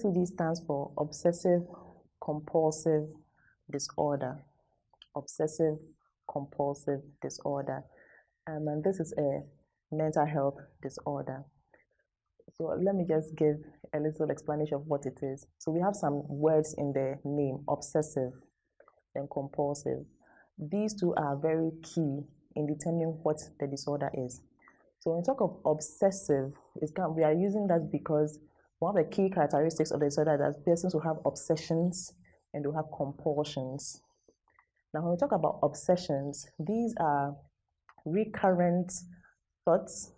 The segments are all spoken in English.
OCD stands for Obsessive-Compulsive Disorder. Obsessive-Compulsive Disorder. And this is a mental health disorder. So let me just give a little explanation of what it is. So we have some words in the name, obsessive and compulsive. These two are very key in determining what the disorder is. So when we talk of obsessive, we are using that because one of the key characteristics of the disorder is that persons will have obsessions and will have compulsions. Now, when we talk about obsessions, these are recurrent thoughts,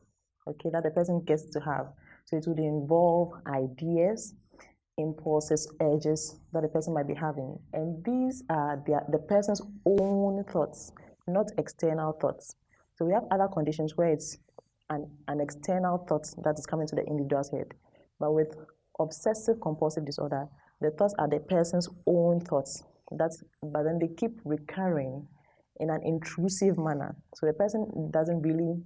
okay, that the person gets to have. So it would involve ideas, impulses, urges that the person might be having. And these are the person's own thoughts, not external thoughts. So we have other conditions where it's an external thought that is coming to the individual's head. But with obsessive-compulsive disorder, the thoughts are the person's own thoughts. But then they keep recurring in an intrusive manner. So the person doesn't really,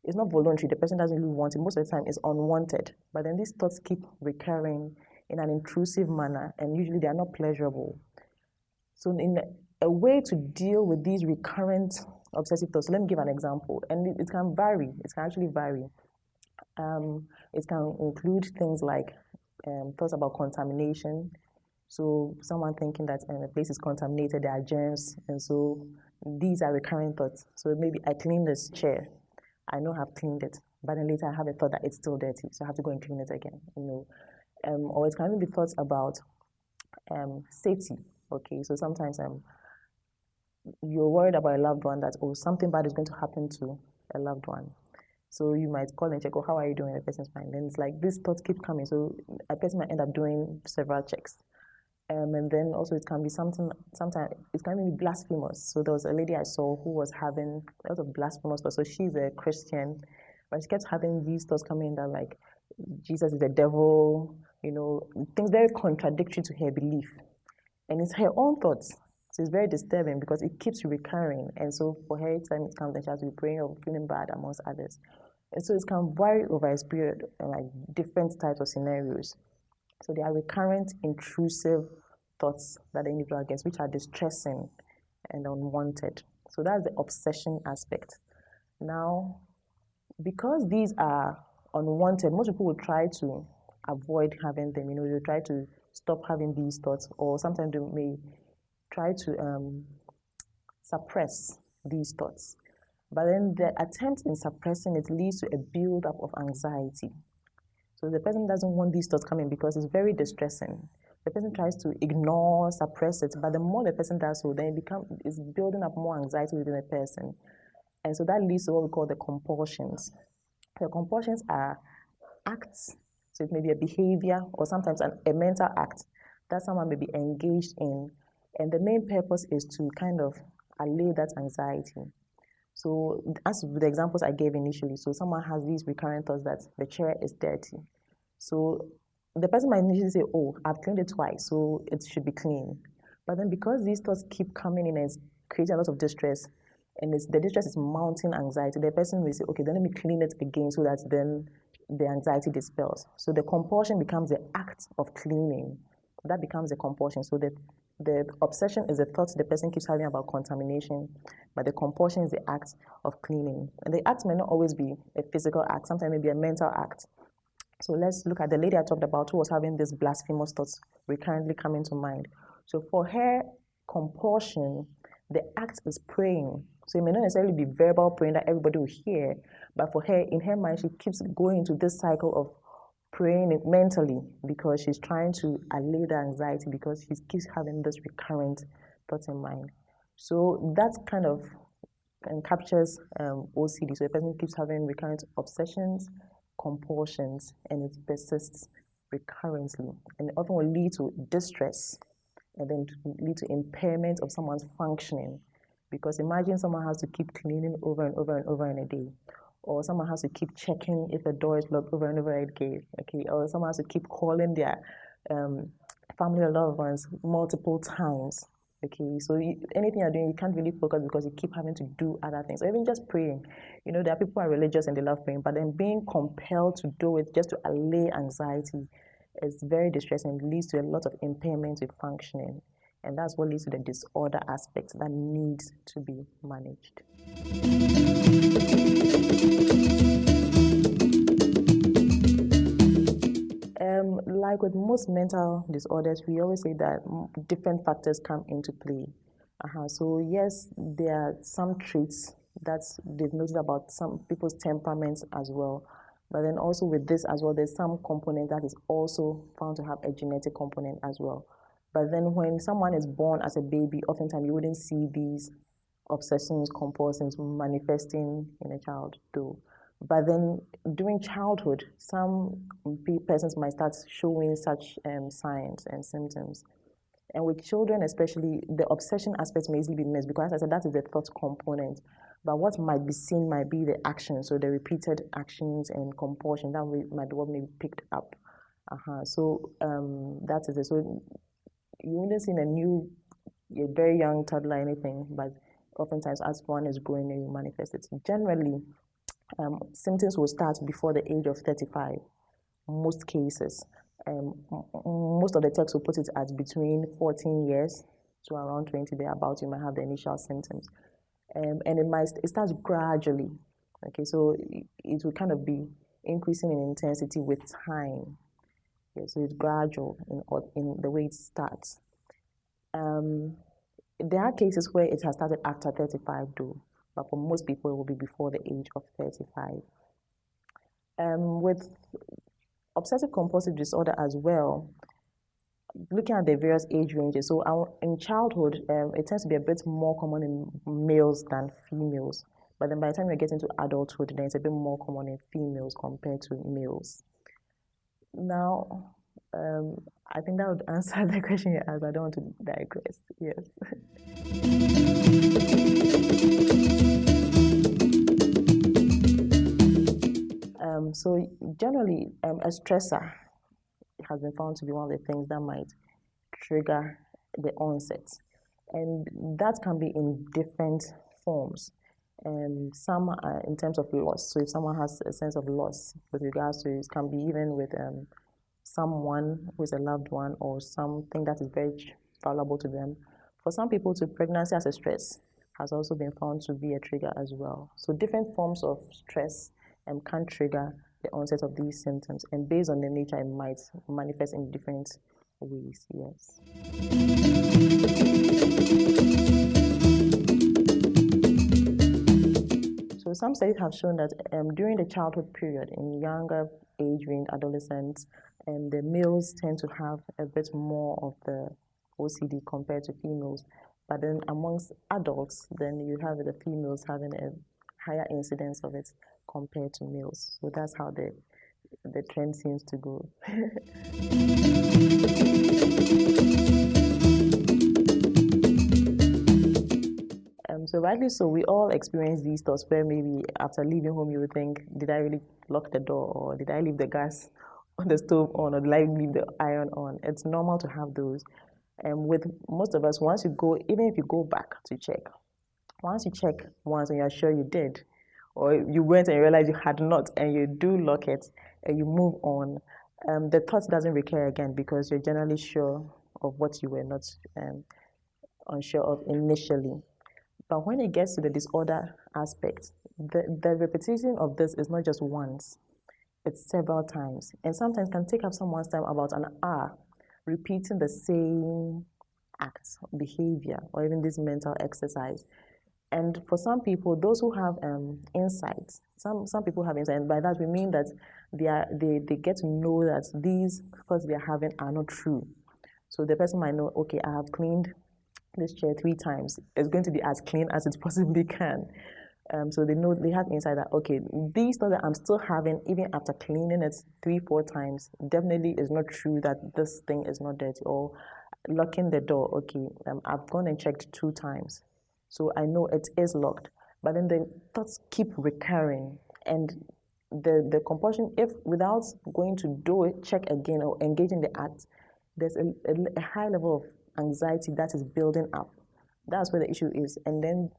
it's not voluntary, the person doesn't really want it. Most of the time it's unwanted. But then these thoughts keep recurring in an intrusive manner, and usually they are not pleasurable. So in a way to deal with these recurrent obsessive thoughts, so let me give an example. And it can vary, it can actually vary. It can include things like thoughts about contamination. So someone thinking that a place is contaminated, there are germs, and so these are recurring thoughts. So maybe I clean this chair, I know I've cleaned it, but then later I have a thought that it's still dirty, so I have to go and clean it again. Or it can even be thoughts about safety. Okay, so sometimes you're worried about a loved one that something bad is going to happen to a loved one. So you might call and check, how are you doing? The person's fine. Then it's like these thoughts keep coming. So a person might end up doing several checks. And then also it can be sometimes it can be blasphemous. So there was a lady I saw who was having a lot of blasphemous thoughts. So she's a Christian, but she kept having these thoughts coming in that like Jesus is the devil, things very contradictory to her belief. And it's her own thoughts. So it's very disturbing because it keeps recurring. And so for her, time it comes and she has to be praying or feeling bad amongst others. And so it can vary over a period, like different types of scenarios. So there are recurrent, intrusive thoughts that the individual gets, which are distressing and unwanted. So that's the obsession aspect. Now, because these are unwanted, most people will try to avoid having them. They'll try to stop having these thoughts, or sometimes they may try to suppress these thoughts. But then the attempt in suppressing it leads to a build-up of anxiety. So the person doesn't want these thoughts coming because it's very distressing. The person tries to ignore, suppress it, but the more the person does so, then it's building up more anxiety within the person. And so that leads to what we call the compulsions. The compulsions are acts, so it may be a behavior or sometimes a mental act that someone may be engaged in. And the main purpose is to kind of allay that anxiety. So as with the examples I gave initially, so someone has these recurrent thoughts that the chair is dirty. So the person might initially say, I've cleaned it twice, so it should be clean. But then because these thoughts keep coming in and it's creating a lot of distress, and the distress is mounting anxiety, the person will say, okay, then let me clean it again so that then the anxiety dispels. So the compulsion becomes the act of cleaning. That becomes a compulsion. So the obsession is the thoughts the person keeps having about contamination, but the compulsion is the act of cleaning. And the act may not always be a physical act, sometimes it may be a mental act. So let's look at the lady I talked about who was having these blasphemous thoughts recurrently coming to mind. So for her compulsion, the act is praying. So it may not necessarily be verbal praying that everybody will hear, but for her, in her mind, she keeps going into this cycle of praying it mentally because she's trying to allay the anxiety because she keeps having this recurrent thoughts in mind. So that kind of captures OCD. So the person keeps having recurrent obsessions, compulsions, and it persists recurrently. And it often will lead to distress and then lead to impairment of someone's functioning. Because imagine someone has to keep cleaning over and over and over in a day. Or someone has to keep checking if the door is locked over and over again. Okay, or someone has to keep calling their family or loved ones multiple times. Okay, so anything you're doing, you can't really focus because you keep having to do other things. Or even just praying. There are people who are religious and they love praying, but then being compelled to do it just to allay anxiety It's very distressing. It leads to a lot of impairment with functioning. And that's what leads to the disorder aspect that needs to be managed. Like with most mental disorders, we always say that different factors come into play. So yes, there are some traits that they've noticed about some people's temperaments as well. But then also with this as well, there's some component that is also found to have a genetic component as well. But then when someone is born as a baby, oftentimes you wouldn't see these obsessions, compulsions manifesting in a child too. But then during childhood, some persons might start showing such signs and symptoms. And with children especially, the obsession aspect may easily be missed because, as I said, that is the thought component. But what might be seen might be the actions, so the repeated actions and compulsion, that might be what may be picked up. So that is it. So you wouldn't see a very young toddler anything, but oftentimes as one is growing, you manifest it. Generally, symptoms will start before the age of 35, most cases. Most of the texts will put it as between 14 years to around 20, thereabout, you might have the initial symptoms. And it starts gradually. Okay, so it will kind of be increasing in intensity with time. Yeah, so it's gradual in the way it starts. There are cases where it has started after 35 though, but for most people it will be before the age of 35. With obsessive-compulsive disorder as well, looking at the various age ranges, so in childhood, it tends to be a bit more common in males than females. But then by the time you get into adulthood, then it's a bit more common in females compared to males. Now, I think that would answer the question you asked. I don't want to digress. Yes. So generally, a stressor has been found to be one of the things that might trigger the onset. And that can be in different forms. Some are in terms of loss. So if someone has a sense of loss with regards to it, can be even with someone who is a loved one or something that is very valuable to them. For some people, too, pregnancy as a stress has also been found to be a trigger as well. So different forms of stress can trigger the onset of these symptoms, and based on the nature, it might manifest in different ways. Yes. So some studies have shown that during the childhood period, in younger age range adolescents, the males tend to have a bit more of the OCD compared to females. But then amongst adults, then you have the females having a higher incidence of it compared to males. So that's how the trend seems to go. So rightly so, we all experience these thoughts where maybe after leaving home you would think, did I really lock the door, or did I leave the gas on the stove on, or did I leave the iron on? It's normal to have those. And with most of us, once you go, even if you go back to check, once you check once and you're sure you did, or you went and you realized you had not, and you do lock it, and you move on, the thought doesn't recur again because you're generally sure of what you were not unsure of initially. But when it gets to the disorder aspect, the repetition of this is not just once, it's several times. And sometimes can take up someone's time about an hour repeating the same act, behavior, or even this mental exercise. And for some people, those who have insights, some people have insight, and by that we mean that they get to know that these thoughts they are having are not true. So the person might know, okay, I have cleaned this chair 3 times. It's going to be as clean as it possibly can. So they know, they have insight that, okay, these thoughts that I'm still having, even after cleaning it 3-4 times, definitely is not true that this thing is not dirty. Or locking the door, okay, I've gone and checked 2 times. So I know it is locked. But then the thoughts keep recurring. And the compulsion, if without going to do it, check again, or engage in the act, there's a high level of anxiety that is building up. That's where the issue is. And then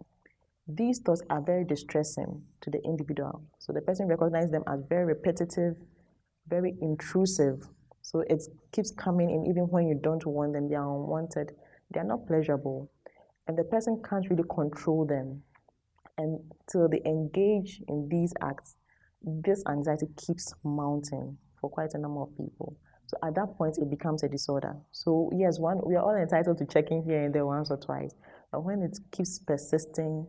these thoughts are very distressing to the individual. So the person recognizes them as very repetitive, very intrusive, So it keeps coming in even when you don't want them. They are unwanted. They are not pleasurable. And the person can't really control them. And till they engage in these acts, this anxiety keeps mounting for quite a number of people. So at that point, it becomes a disorder. So yes, we are all entitled to checking here and there once or twice. But when it keeps persisting,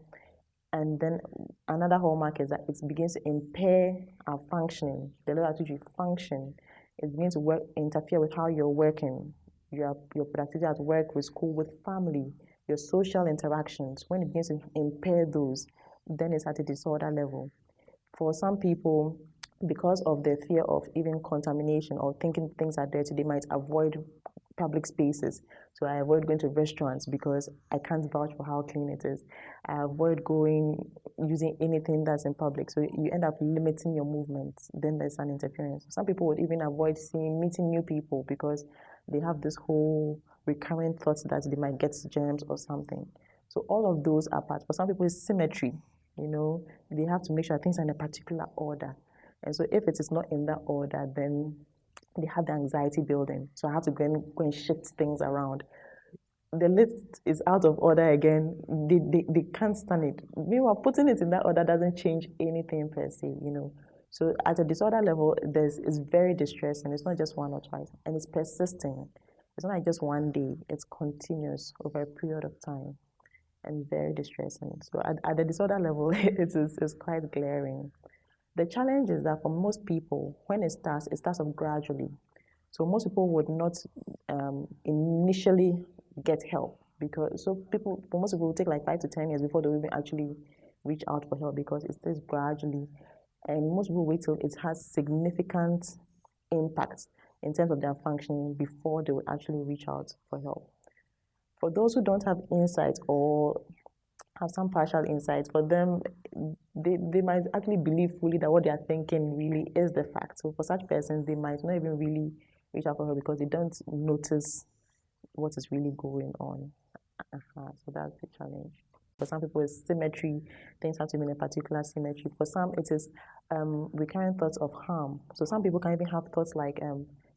and then another hallmark is that it begins to impair our functioning, the level at which you function. It begins to interfere with how you're working, your productivity at work, with school, with family, your social interactions. When it begins to impair those, then it's at a disorder level. For some people, because of their fear of even contamination or thinking things are dirty, they might avoid public spaces. So I avoid going to restaurants because I can't vouch for how clean it is. I avoid using anything that's in public. So you end up limiting your movements. Then there's an interference. Some people would even avoid meeting new people because they have this whole recurrent thoughts that they might get germs or something. So all of those are part. For some people, it's symmetry. They have to make sure things are in a particular order. And so if it is not in that order, then they have the anxiety building. So I have to go and shift things around. The list is out of order again. They can't stand it. Meanwhile, putting it in that order doesn't change anything per se, So at a disorder level, it's very distressing. It's not just one or twice. And it's persisting. It's not like just one day. It's continuous over a period of time. And very distressing. So at the disorder level, it's quite glaring. The challenge is that for most people, when it starts off gradually. So most people would not initially get help for most people, it will take like 5 to 10 years before they will even actually reach out for help because it starts gradually. And most people wait till it has significant impact in terms of their functioning before they will actually reach out for help. For those who don't have insight or have some partial insight, for them, they might actually believe fully that what they are thinking really is the fact. So for such persons, they might not even really reach out for help because they don't notice what is really going on. So that's the challenge. For some people, it's symmetry. Things have to be in a particular symmetry. For some, it is recurrent thoughts of harm. So some people can even have thoughts like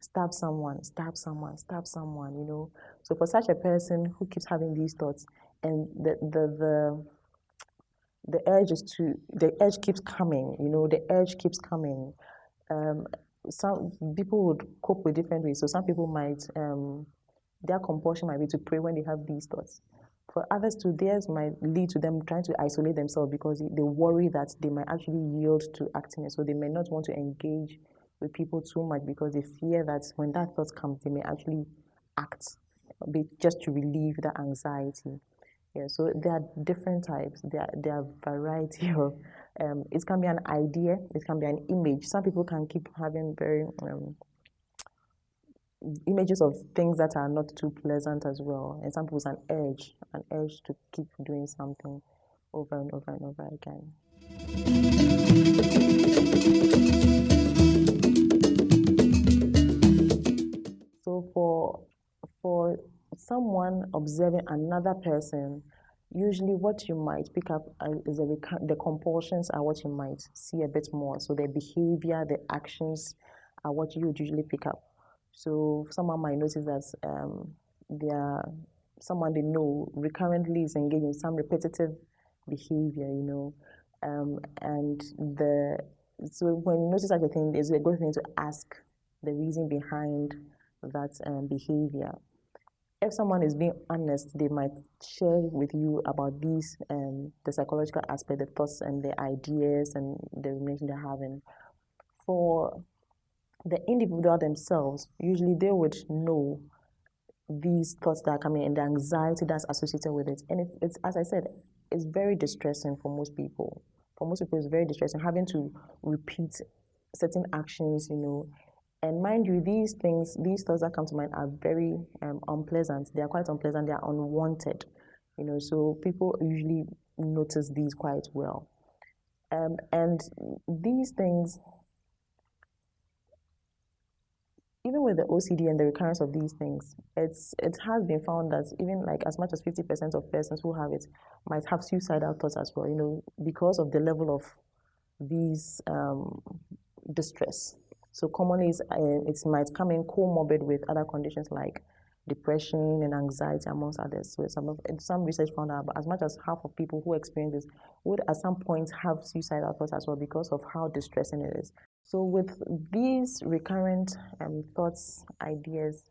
stab someone, stab someone, stab someone, So for such a person who keeps having these thoughts, and the urge keeps coming, the urge keeps coming. Some people would cope with different ways. So some people might, their compulsion might be to pray when they have these thoughts. For others too, theirs might lead to them trying to isolate themselves because they worry that they might actually yield to acting it. So they may not want to engage with people too much because they fear that when that thought comes, they may actually act just to relieve the anxiety. Yeah, so there are different types. There are variety of. It can be an idea. It can be an image. Some people can keep having very images of things that are not too pleasant as well. And some people's an urge to keep doing something over and over and over again. So for someone observing another person, usually what you might pick up is the compulsions are what you might see a bit more. So their behavior, their actions are what you would usually pick up. So someone might notice that someone they know recurrently is engaged in some repetitive behavior, so when you notice such a thing, it's a good thing to ask the reason behind that behavior. If someone is being honest, they might share with you about these, the psychological aspect, the thoughts and the ideas and the rumination they're having. For the individual themselves, usually they would know these thoughts that are coming and the anxiety that's associated with it. And it's as I said, it's very distressing for most people. For most people, it's very distressing having to repeat certain actions, And mind you, these thoughts that come to mind are very unpleasant. They are quite unpleasant. They are unwanted, So people usually notice these quite well. And these things, even with the OCD and the recurrence of these things, it has been found that even like as much as 50% of persons who have it might have suicidal thoughts as well, because of the level of these distress. So commonly, it might come in comorbid with other conditions like depression and anxiety, amongst others. So some research found out as much as half of people who experience this would at some point have suicidal thoughts as well because of how distressing it is. So with these recurrent thoughts, ideas,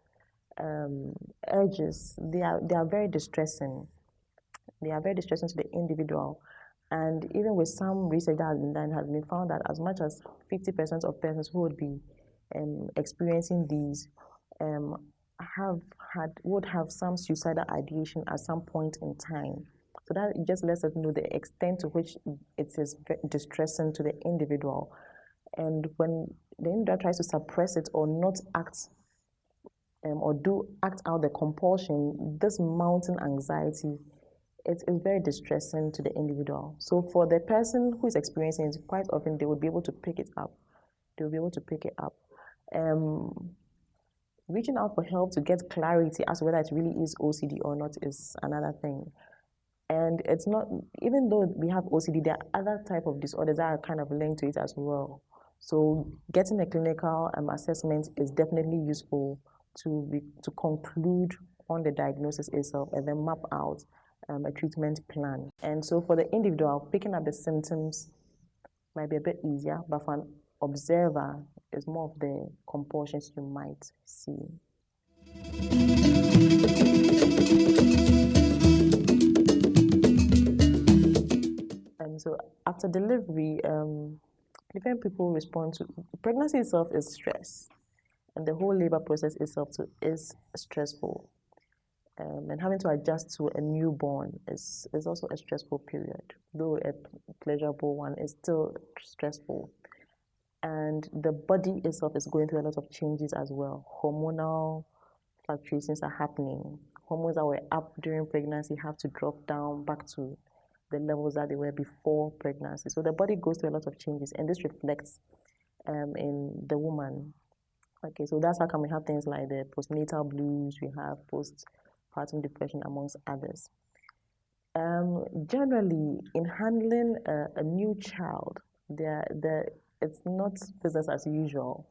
urges, they are very distressing. They are very distressing to the individual. And even with some research that has been done, it has been found that as much as 50% of persons who would be experiencing these would have some suicidal ideation at some point in time. So that just lets us know the extent to which it is distressing to the individual. And when the individual tries to suppress it or not act act out the compulsion, this mounting anxiety, it is very distressing to the individual. So for the person who is experiencing it, quite often they would be able to pick it up. They will be able to pick it up. Reaching out for help to get clarity as to whether it really is OCD or not is another thing. And it's not, even though we have OCD, there are other type of disorders that are kind of linked to it as well. So getting a clinical assessment is definitely useful to conclude on the diagnosis itself and then map out a treatment plan. And so for the individual, picking up the symptoms might be a bit easier, but for an observer, it's more of the compulsions you might see. So after delivery, different people respond to pregnancy itself is stress, and the whole labor process itself too is stressful. And having to adjust to a newborn is also a stressful period, though a pleasurable one is still stressful. And the body itself is going through a lot of changes as well. Hormonal fluctuations are happening. Hormones that were up during pregnancy have to drop down back to the levels that they were before pregnancy. So the body goes through a lot of changes, and this reflects in the woman. Okay, so that's how come we have things like the postnatal blues, we have postpartum depression, amongst others. Generally, in handling a new child, it's not business as usual.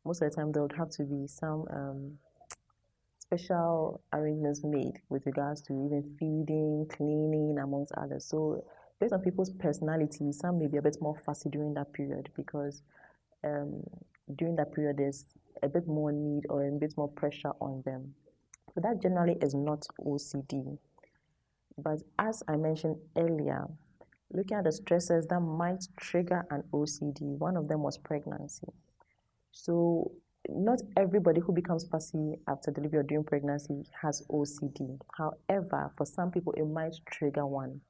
Most of the time, there would have to be some special arrangements made with regards to even feeding, cleaning, amongst others. So based on people's personality, some may be a bit more fussy during that period because during that period there's a bit more need or a bit more pressure on them. So that generally is not OCD. But as I mentioned earlier, looking at the stresses that might trigger an OCD, one of them was pregnancy. So not everybody who becomes fussy after delivery or during pregnancy has OCD. However, for some people, it might trigger one.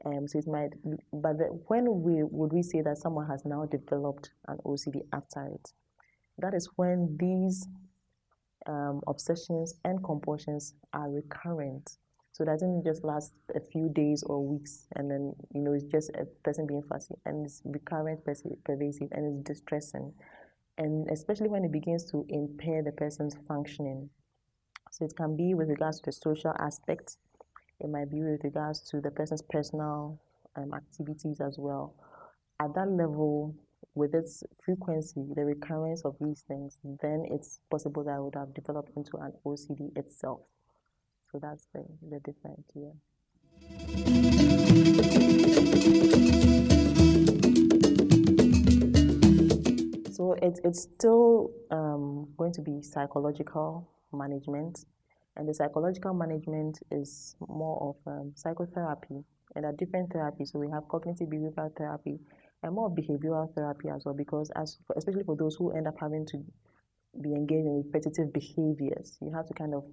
So it might, but when would we say that someone has now developed an OCD after it? That is when these obsessions and compulsions are recurrent. So that doesn't just last a few days or weeks, and then it's just a person being fussy, and it's recurrent, pervasive, and it's distressing. And especially when it begins to impair the person's functioning. So it can be with regards to the social aspect. It might be with regards to the person's personal activities as well. At that level, with its frequency, the recurrence of these things, then it's possible that I would have developed into an OCD itself. So that's the difference here. So it's still going to be psychological management, and the psychological management is more of psychotherapy, and there are different therapies. So we have cognitive behavioral therapy and more behavioral therapy as well, because especially for those who end up having to be engaged in repetitive behaviors, you have to kind of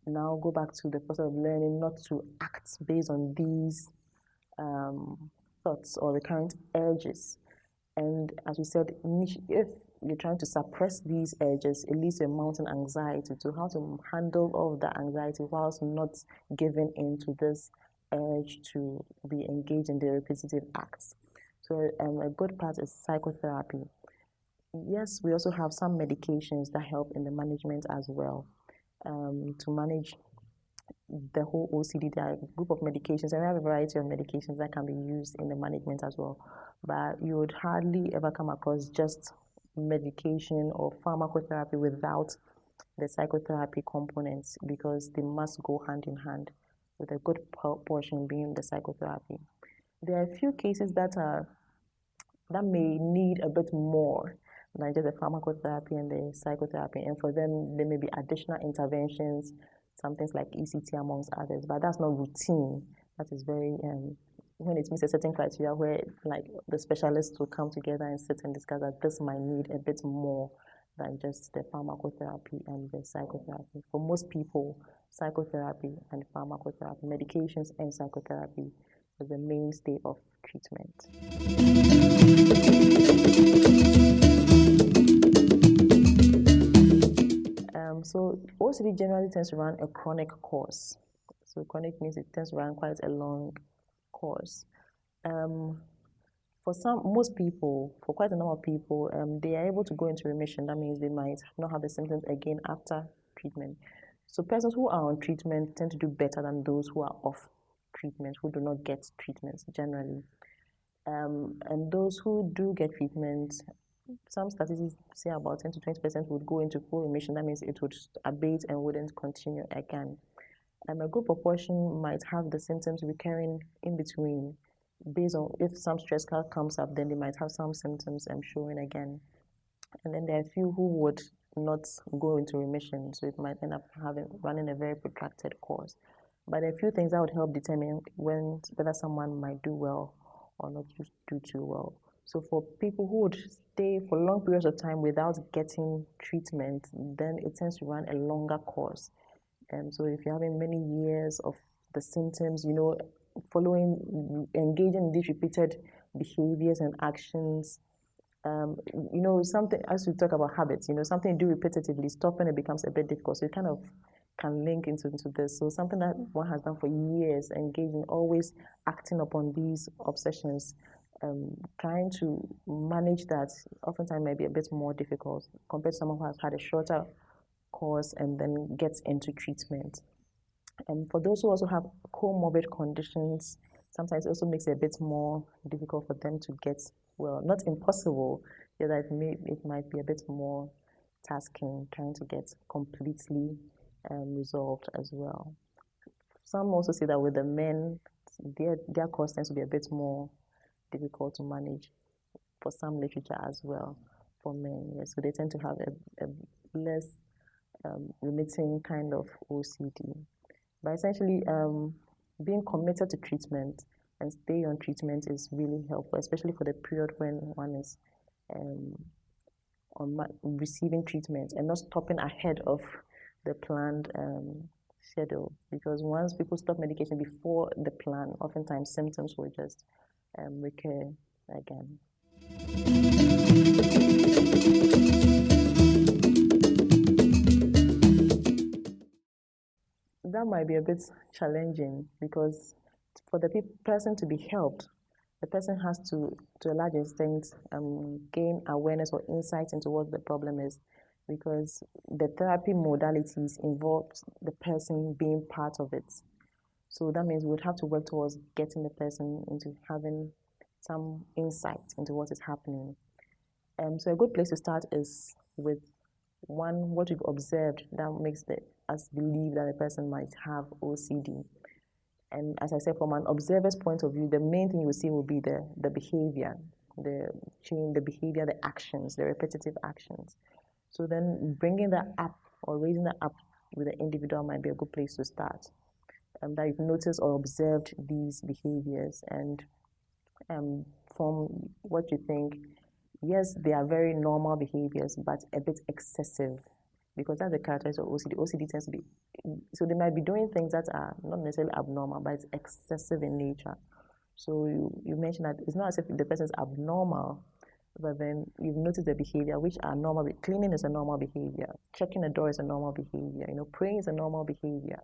now go back to the process of learning not to act based on these thoughts or recurrent urges. And as we said, if you're trying to suppress these urges, it leads to a mounting anxiety, to how to handle all of that anxiety whilst not giving in to this urge to be engaged in the repetitive acts. So a good part is psychotherapy. Yes, we also have some medications that help in the management as well, to manage the whole OCD. There are a group of medications, and we have a variety of medications that can be used in the management as well. But you would hardly ever come across just medication or pharmacotherapy without the psychotherapy components, because they must go hand in hand, with a good portion being the psychotherapy. There are a few cases that may need a bit more than just the pharmacotherapy and the psychotherapy, and for them there may be additional interventions, some things like ECT amongst others, but that's not routine. That is very when it meets a certain criteria where like the specialists will come together and sit and discuss that this might need a bit more than just the pharmacotherapy and the psychotherapy. For most people, psychotherapy and pharmacotherapy, medications and psychotherapy, is the mainstay of treatment. So OCD generally tends to run a chronic course. So chronic means it tends to run quite a long course. For most people, for quite a number of people, they are able to go into remission. That means they might not have the symptoms again after treatment. So persons who are on treatment tend to do better than those who are off treatment, who do not get treatments generally. And those who do get treatment, some statistics say about 10 to 20% would go into full remission. That means it would abate and wouldn't continue again. A good proportion might have the symptoms recurring in between, based on if some stress comes up, then they might have some symptoms showing again. And then there are a few who would not go into remission, so it might end up running a very protracted course. But there are a few things that would help determine whether someone might do well or not do too well. So for people who would stay for long periods of time without getting treatment, then it tends to run a longer course. So if you're having many years of the symptoms, engaging in these repeated behaviors and actions, something, as we talk about habits, something you do repetitively, stopping it becomes a bit difficult. So it kind of can link into this. So something that one has done for years, engaging, always acting upon these obsessions, trying to manage that oftentimes might be a bit more difficult compared to someone who has had a shorter course and then gets into treatment. And for those who also have comorbid conditions, sometimes it also makes it a bit more difficult for them to get well. Not impossible, yet it might be a bit more tasking trying to get completely resolved as well. Some also say that with the men, their course tends to be a bit more difficult to manage, for some literature as well, for men. Yes. So they tend to have a less remitting kind of OCD. But essentially, being committed to treatment and staying on treatment is really helpful, especially for the period when one is receiving treatment and not stopping ahead of the planned schedule. Because once people stop medication before the plan, oftentimes symptoms will just recur again. That might be a bit challenging, because for the person to be helped, the person has to a large extent, gain awareness or insight into what the problem is, because the therapy modalities involve the person being part of it. So that means we would have to work towards getting the person into having some insight into what is happening. So a good place to start is with what you've observed that makes us believe that a person might have OCD. And as I said, from an observer's point of view, the main thing you will see will be the behavior, the behavior, the actions, the repetitive actions. So then bringing that up or raising that up with the individual might be a good place to start. That you've noticed or observed these behaviors, and from what you think, yes, they are very normal behaviors, but a bit excessive, because that's the characteristic of OCD. OCD tends to be, so they might be doing things that are not necessarily abnormal, but it's excessive in nature. So you mentioned that it's not as if the person is abnormal, but then you've noticed the behavior, which are normal. Cleaning is a normal behavior. Checking a door is a normal behavior. Praying is a normal behavior.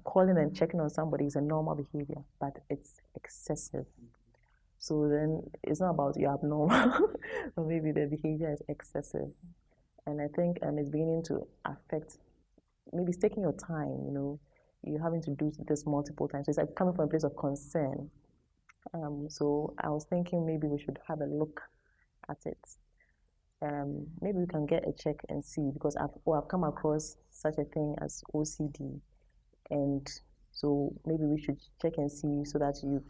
Calling and checking on somebody is a normal behavior, but it's excessive. So then it's not about you're abnormal, or maybe the behavior is excessive. And I think it's beginning to affect, maybe it's taking your time, you're having to do this multiple times. So it's like coming from a place of concern. So I was thinking maybe we should have a look at it. maybe we can get a check and see, because I've come across such a thing as OCD, and so maybe we should check and see so that you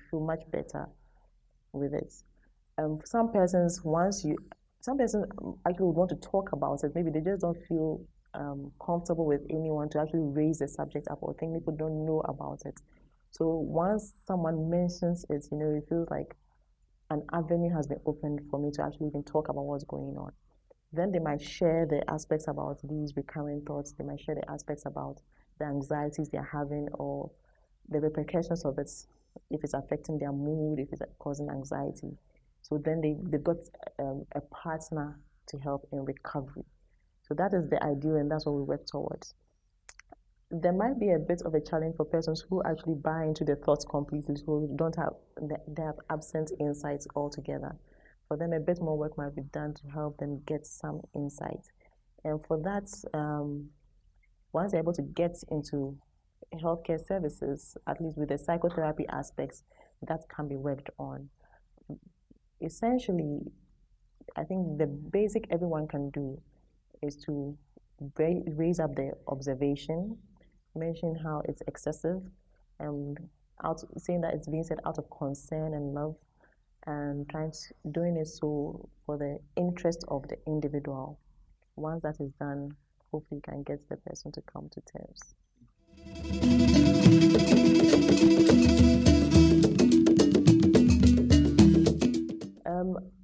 feel much better with it. Some persons actually would want to talk about it. Maybe they just don't feel comfortable with anyone to actually raise the subject up, or think people don't know about it. So once someone mentions it, it feels like an avenue has been opened for me to actually even talk about what's going on. Then they might share the aspects about these recurring thoughts. They might share the aspects about the anxieties they're having, or the repercussions of it, if it's affecting their mood, if it's causing anxiety. So then they've got a partner to help in recovery. So that is the ideal, and that's what we work towards. There might be a bit of a challenge for persons who actually buy into the thoughts completely, so they have absent insights altogether. For them, a bit more work might be done to help them get some insight. And for that, once they're able to get into healthcare services, at least with the psychotherapy aspects, that can be worked on. Essentially, I think the basic everyone can do is to raise up the observation, mention how it's excessive, and saying that it's being said out of concern and love, and doing it so for the interest of the individual. Once that is done, hopefully you can get the person to come to terms.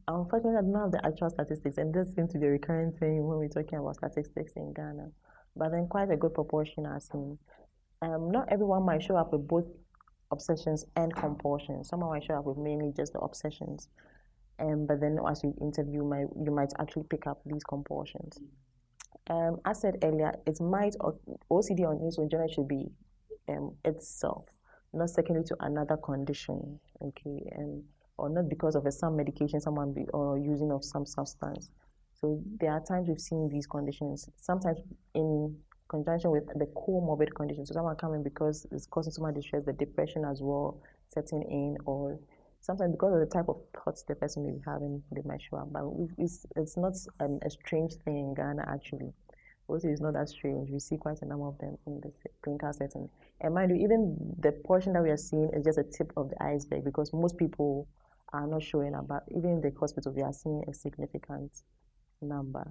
Unfortunately, I don't have the actual statistics, and this seems to be a recurring thing when we're talking about statistics in Ghana. But then quite a good proportion are seen. Not everyone might show up with both obsessions and compulsions. Someone might show up with mainly just the obsessions. But then as you interview, you might actually pick up these compulsions. As said earlier, OCD on its own generally should be itself, not secondary to another condition, okay, or not because of some medication or using of some substance. So there are times we've seen these conditions, sometimes in conjunction with the comorbid conditions. So someone coming because it's causing so much distress, the depression as well setting in, or sometimes because of the type of thoughts the person may be having, they might show up. But it's not a strange thing in Ghana, actually. Also, it's not that strange. We see quite a number of them in the clinical setting. And mind you, even the portion that we are seeing is just a tip of the iceberg, because most people are not showing up. But even in the hospital, we are seeing a significant number.